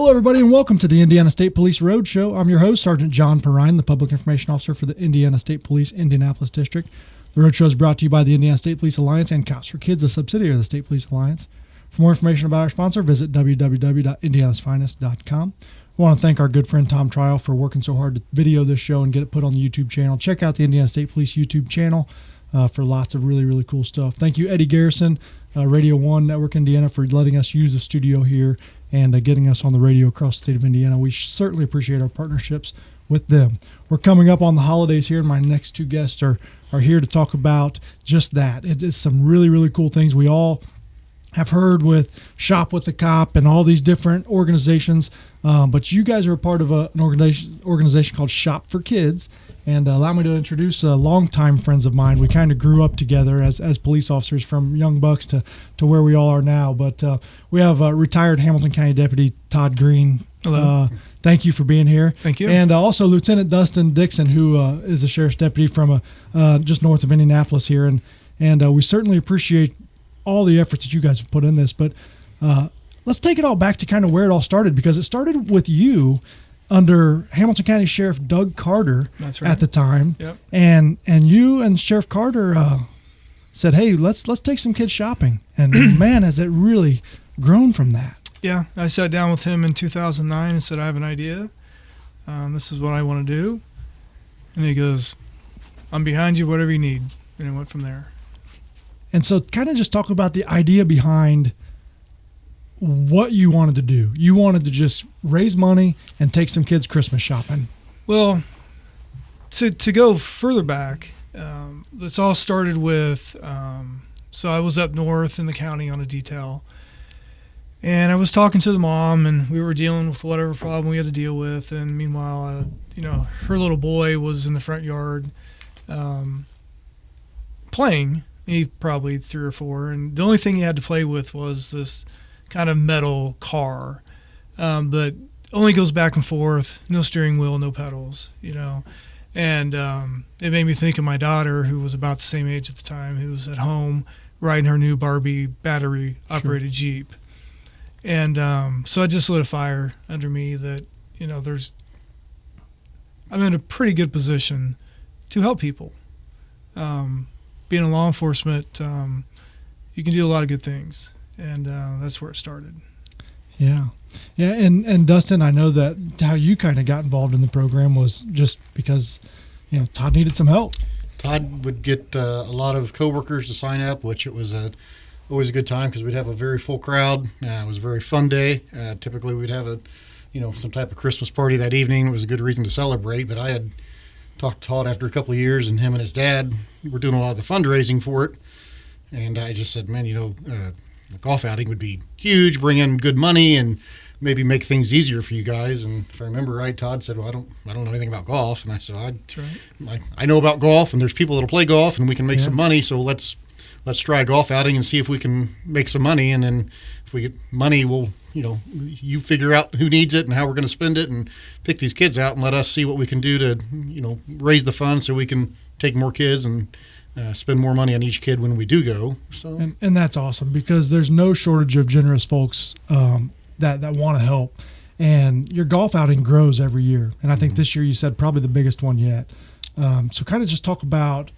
Hello, everybody, and welcome to the Indiana State Police Roadshow. I'm your host, Sergeant John Perrine, the Public Information Officer for the Indiana State Police Indianapolis District. The Roadshow is brought to you by the Indiana State Police Alliance and Cops for Kids, a subsidiary of the State Police Alliance. For more information about our sponsor, visit www.indianasfinest.com. I want to thank our good friend Tom Trial for working so hard to video this show and get it put on the YouTube channel. Check out the Indiana State Police YouTube channel for lots of really, really cool stuff. Thank you, Eddie Garrison, Radio 1 Network Indiana, for letting us use the studio here and getting us on the radio across the state of Indiana. We certainly appreciate our partnerships with them. We're coming up on the holidays here, and my next two guests are here to talk about just that. It is some really, really cool things we all have heard with Shop with the Cop and all these different organizations, but you guys are a part of an organization called Shop for Kids. And allow me to introduce longtime friends of mine. We kind of grew up together as police officers from young bucks to where we all are now. But we have retired Hamilton County Deputy Todd Green. Hello. Thank you for being here. Thank you. And also Lieutenant Dustin Dixon, who is a sheriff's deputy from just north of Indianapolis here. And we certainly appreciate all the efforts that you guys have put in this. But let's take it all back to kind of where it all started, because it started with you under Hamilton County Sheriff Doug Carter. That's right. At the time. Yep. And you and Sheriff Carter said, hey, let's take some kids shopping. And man, has it really grown from that. Yeah, I sat down with him in 2009 and said, I have an idea. This is what I want to do. And he goes, I'm behind you, whatever you need. And it went from there. And so kind of just talk about the idea behind what you wanted to do. You wanted to just raise money and take some kids Christmas shopping. Well, to go further back, this all started with, so I was up north in the county on a detail, and I was talking to the mom, and we were dealing with whatever problem we had to deal with. And meanwhile, her little boy was in the front yard playing. He probably 3 or 4, and the only thing he had to play with was this kind of metal car that only goes back and forth, no steering wheel, no pedals, and it made me think of my daughter, who was about the same age at the time, who was at home riding her new Barbie battery operated Jeep. And so it just lit a fire under me that I'm in a pretty good position to help people. Being in law enforcement, you can do a lot of good things. And that's where it started. Yeah. And Dustin, I know that how you kind of got involved in the program was just because, Todd needed some help. Todd would get a lot of coworkers to sign up, which it was always a good time because we'd have a very full crowd. It was a very fun day. Typically, we'd have some type of Christmas party that evening. It was a good reason to celebrate. But I had talked to Todd after a couple of years, and him and his dad were doing a lot of the fundraising for it. And I just said, man, a golf outing would be huge, bring in good money, and maybe make things easier for you guys. And if I remember right, Todd said, well, I don't know anything about golf. And I said, That's right. I know about golf, and there's people that'll play golf, and we can make some money. So let's try a golf outing and see if we can make some money. And then if we get money, we'll, you figure out who needs it and how we're going to spend it, and pick these kids out and let us see what we can do to, raise the funds so we can take more kids and spend more money on each kid when we do go. So and that's awesome, because there's no shortage of generous folks that want to help, and your golf outing grows every year. And I think this year you said probably the biggest one yet. So kind of just talk about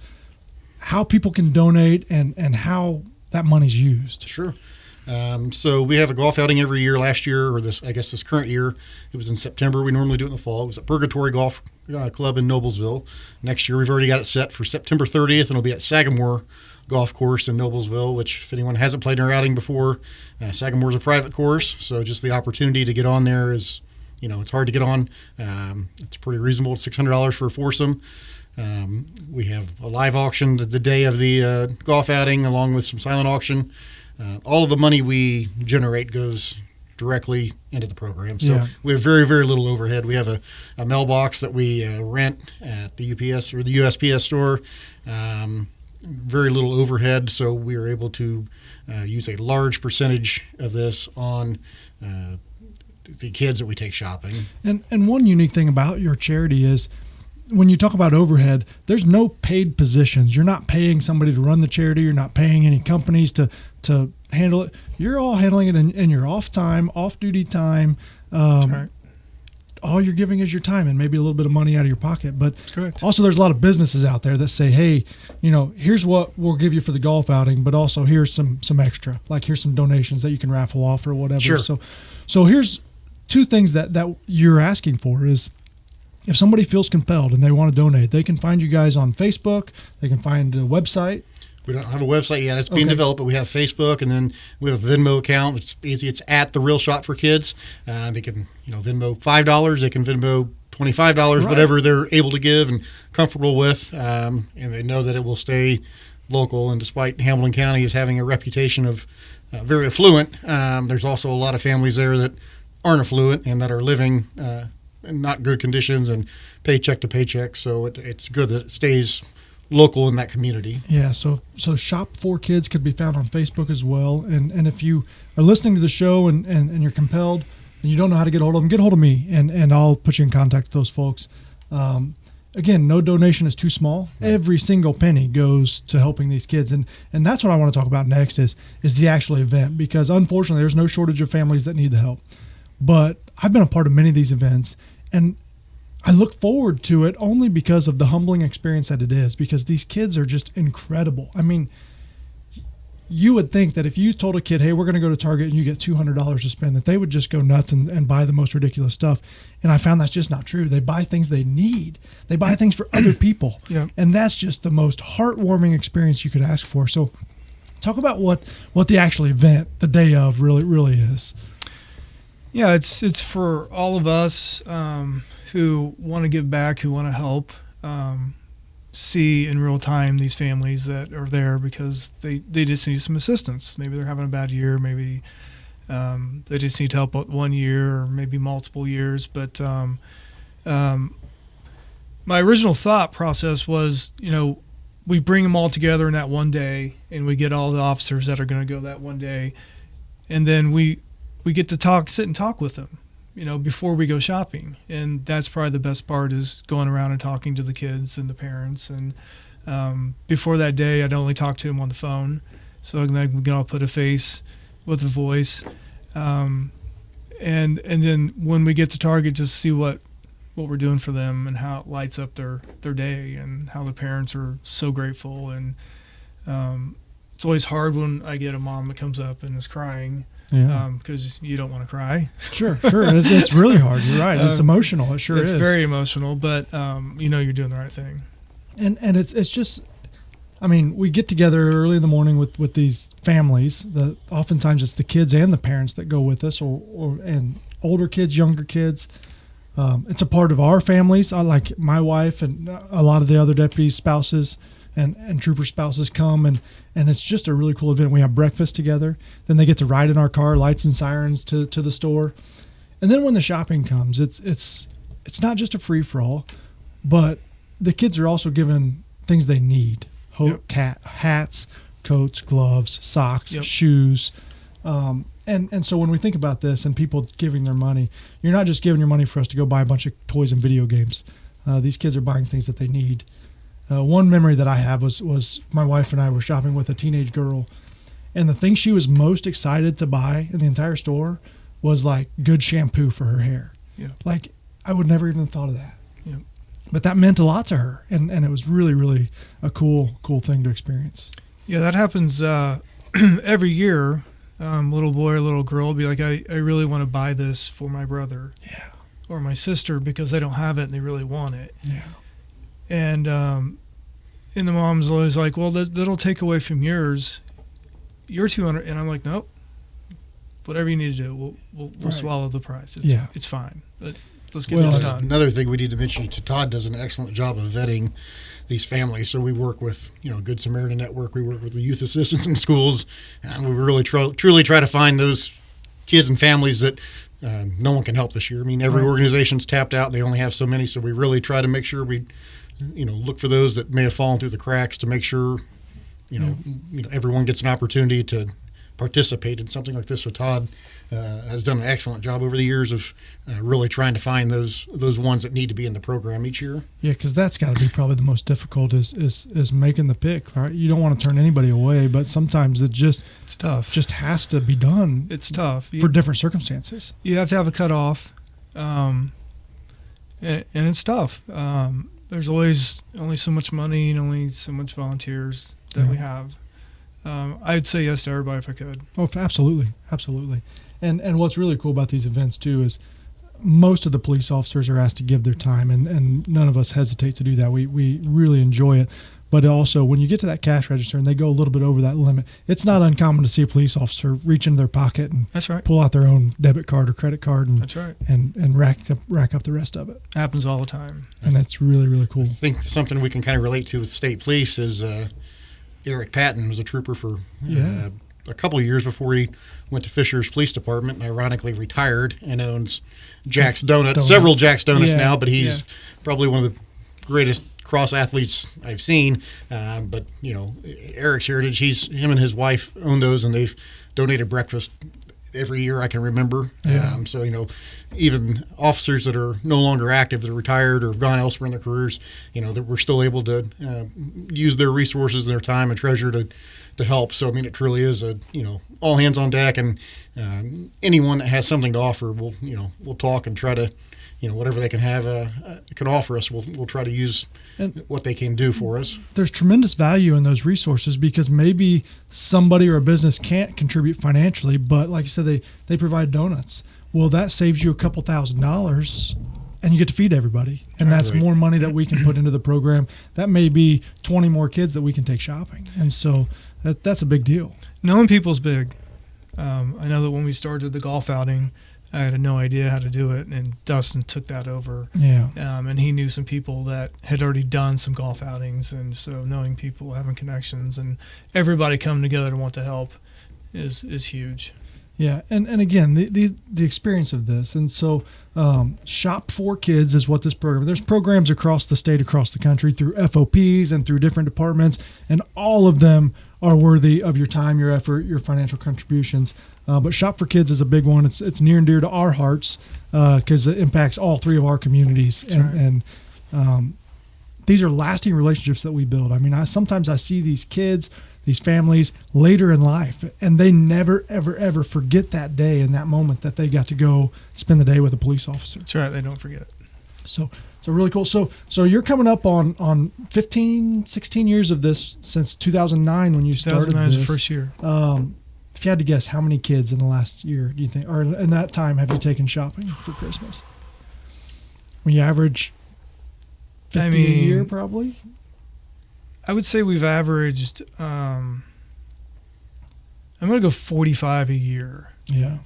how people can donate and how that money's used. Sure. So we have a golf outing every year. Last year, or this current year, it was in September. We normally do it in the fall. It was at Purgatory Golf Club in Noblesville. Next year, we've already got it set for September 30th, and it'll be at Sagamore Golf Course in Noblesville, which if anyone hasn't played in our outing before, Sagamore's a private course. So just the opportunity to get on there is, it's hard to get on. It's pretty reasonable. It's $600 for a foursome. We have a live auction the day of the golf outing, along with some silent auction. All of the money we generate goes directly into the program. So we have very, very little overhead. We have a mailbox that we rent at the UPS or the USPS store. Very little overhead, so we are able to use a large percentage of this on the kids that we take shopping. And one unique thing about your charity is when you talk about overhead, there's no paid positions. You're not paying somebody to run the charity. You're not paying any companies to handle it. You're all handling it in your off time, off duty time. That's right. All you're giving is your time and maybe a little bit of money out of your pocket. But Correct. also there's a lot of businesses out there that say, hey, here's what we'll give you for the golf outing, but also here's some extra, like here's some donations that you can raffle off or whatever. Sure. So here's two things that you're asking for is, if somebody feels compelled and they want to donate, they can find you guys on Facebook. They can find a website. We don't have a website yet. It's being developed, but we have Facebook, and then we have a Venmo account. It's easy. It's at The Real Shot for Kids. They can, Venmo $5. They can Venmo $25, Right. whatever they're able to give and comfortable with. And they know that it will stay local. And despite Hamilton County is having a reputation of very affluent, there's also a lot of families there that aren't affluent and that are living in not good conditions and paycheck to paycheck. So it's good that it stays local in that community. Yeah, so Shop for Kids could be found on Facebook as well. And if you are listening to the show and you're compelled and you don't know how to get a hold of them, get a hold of me and I'll put you in contact with those folks. Again, no donation is too small. Every single penny goes to helping these kids. And that's what I want to talk about next is the actual event, because unfortunately there's no shortage of families that need the help. But I've been a part of many of these events, and I look forward to it only because of the humbling experience that it is, because these kids are just incredible. I mean, you would think that if you told a kid, hey, we're going to go to Target and you get $200 to spend, that they would just go nuts and buy the most ridiculous stuff. And I found that's just not true. They buy things they need. They buy things for other people. Yeah. And that's just the most heartwarming experience you could ask for. So talk about what the actual event, the day of, really is. Yeah, it's for all of us who want to give back, who want to help, see in real time these families that are there because they just need some assistance. Maybe they're having a bad year. Maybe they just need help 1 year or maybe multiple years. But my original thought process was, we bring them all together in that one day and we get all the officers that are going to go that one day. And then we get to sit and talk with them, before we go shopping. And that's probably the best part, is going around and talking to the kids and the parents. And before that day, I'd only talk to them on the phone. So then we can all put a face with a voice. And then when we get to Target, just see what we're doing for them and how it lights up their day and how the parents are so grateful. And it's always hard when I get a mom that comes up and is crying. Yeah. Because you don't want to cry. Sure. It's really hard. You're right. It's emotional. It sure is. It's very emotional, but you're doing the right thing. And it's just, I mean, we get together early in the morning with these families. Oftentimes it's the kids and the parents that go with us, and older kids, younger kids. It's a part of our families. I like my wife and a lot of the other deputies' spouses and trooper spouses come, and it's just a really cool event. We have breakfast together. Then they get to ride in our car, lights and sirens to the store. And then when the shopping comes, it's not just a free-for-all, but the kids are also given things they need. Hats, coats, gloves, socks, shoes. And so when we think about this and people giving their money, you're not just giving your money for us to go buy a bunch of toys and video games. These kids are buying things that they need. One memory that I have was my wife and I were shopping with a teenage girl, and the thing she was most excited to buy in the entire store was like good shampoo for her hair. Yeah. Like I would never even thought of that. Yeah. But that meant a lot to her, and it was really, really a cool thing to experience. Yeah, that happens every year. Little boy or little girl will be like, I really want to buy this for my brother or my sister because they don't have it and they really want it. Yeah. And the mom's always like, well, that'll take away from yours. You're 200, and I'm like, nope. Whatever you need to do, we'll swallow the price. It's fine. But let's get this done. Another thing we need to mention, Todd does an excellent job of vetting these families. So we work with, Good Samaritan Network. We work with the youth assistants in schools, and we really truly try to find those kids and families that no one can help this year. I mean, every organization's tapped out. They only have so many. So we really try to make sure we look for those that may have fallen through the cracks to make sure, everyone gets an opportunity to participate in something like this. So Todd has done an excellent job over the years of really trying to find those ones that need to be in the program each year. Yeah, because that's got to be probably the most difficult is making the pick, right? You don't want to turn anybody away, but sometimes it's tough. Just has to be done. It's tough for different circumstances. You have to have a cutoff, and it's tough. There's always only so much money and only so much volunteers that we have. I'd say yes to everybody if I could. Oh, absolutely, absolutely. And what's really cool about these events too is most of the police officers are asked to give their time, and none of us hesitate to do that. We really enjoy it. But also, when you get to that cash register and they go a little bit over that limit, it's not uncommon to see a police officer reach into their pocket and That's right. pull out their own debit card or credit card and That's right. and rack up the rest of it. Happens all the time. And that's really, really cool. I think something we can kind of relate to with state police is Eric Patton was a trooper for a couple of years before he went to Fisher's Police Department and ironically retired and owns Jack's Donuts. Several Jack's Donuts now, but he's probably one of the greatest cross athletes I've seen. But Eric's heritage, him and his wife own those, and they've donated breakfast every year I can remember. So even officers that are no longer active, that are retired or have gone elsewhere in their careers, that we're still able to use their resources and their time and treasure to help. So it truly is a all hands on deck, and anyone that has something to offer, we'll talk and try to whatever they can can offer us, we'll try to use what they can do for us. There's tremendous value in those resources because maybe somebody or a business can't contribute financially, but like you said, they provide donuts. Well, that saves you a couple $1,000s and you get to feed everybody. And that's more money that we can put into the program. That may be 20 more kids that we can take shopping. And so that's a big deal. Knowing people's big. I know that when we started the golf outing, I had no idea how to do it, and Dustin took that over. Yeah. And he knew some people that had already done some golf outings, and so knowing people, having connections, and everybody coming together to want to help is huge. Yeah, and again, the experience of this, and so Shop for Kids is what this program. There's programs across the state, across the country, through FOPs and through different departments, and all of them are worthy of your time, your effort, your financial contributions. But Shop for Kids is a big one. It's near and dear to our hearts because it impacts all three of our communities, and these are lasting relationships that we build. Sometimes I see these kids, these families later in life, and they never, ever, ever forget that day and that moment that they got to go spend the day with a police officer. That's right. They don't forget. So really cool. So you're coming up on 15, 16 years of this since 2009 when you started this. 2009 was the first year. If you had to guess, how many kids in the last year do you think, or in that time, have you taken shopping for Christmas? When you average 50 a year, probably? I would say we've averaged, I'm going to go 45 a year. Yeah.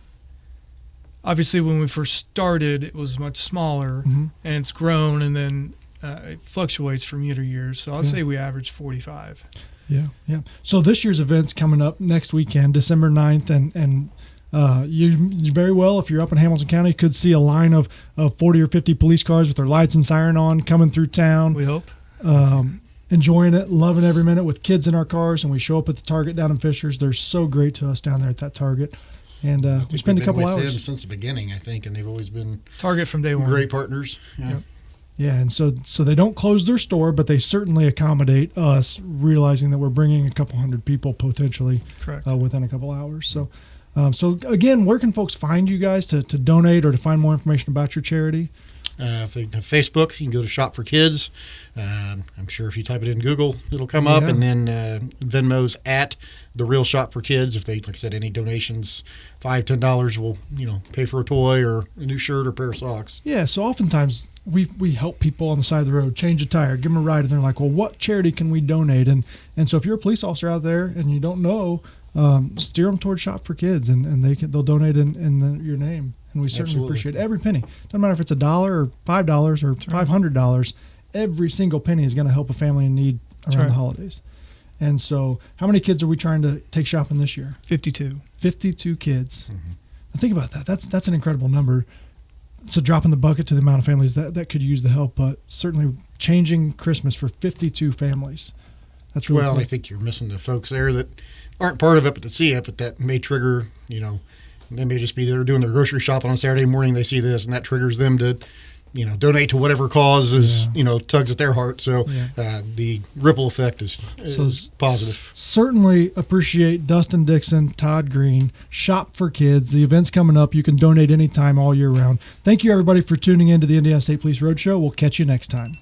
Obviously, when we first started, it was much smaller, and it's grown, and then it fluctuates from year to year. So I'll say we average 45. Yeah. So this year's event's coming up next weekend, December 9th, and you very well, if you're up in Hamilton County, could see a line of 40 or 50 police cars with their lights and siren on coming through town. We hope. Enjoying it, loving every minute with kids in our cars, and we show up at the Target down in Fishers. They're so great to us down there at that Target. And we spend a couple hours. Them since the beginning, I think, and they've always been Target from day one. Great partners. Yeah. Yep. Yeah, and so they don't close their store, but they certainly accommodate us, realizing that we're bringing a couple hundred people potentially within a couple hours. So again, where can folks find you guys to donate or to find more information about your charity? If they have Facebook, you can go to Shop for Kids. I'm sure if you type it in Google, it'll come up. And then Venmo's at The Real Shop for Kids. If they, like I said, any donations, $5, $10 will pay for a toy or a new shirt or pair of socks. Yeah, so oftentimes we help people on the side of the road change a tire, give them a ride, and they're like, well, what charity can we donate? And so if you're a police officer out there and you don't know, steer them towards Shop for Kids, and they'll donate in your name. And we certainly appreciate every penny. Doesn't matter if it's $1 or $5 or $500. Every single penny is going to help a family in need around the holidays. And so, how many kids are we trying to take shopping this year? 52. 52 kids. Now think about that. That's an incredible number. It's a drop in the bucket to the amount of families that could use the help, but certainly changing Christmas for 52 families. That's really cool. I think you're missing the folks there that aren't part of it but that see it, but that may trigger, they may just be there doing their grocery shopping on Saturday morning. They see this, and that triggers them to, donate to whatever cause is, tugs at their heart. So the ripple effect is positive. Certainly appreciate Dustin Dixon, Todd Green, Shop for Kids. The event's coming up. You can donate anytime all year round. Thank you, everybody, for tuning in to the Indiana State Police Roadshow. We'll catch you next time.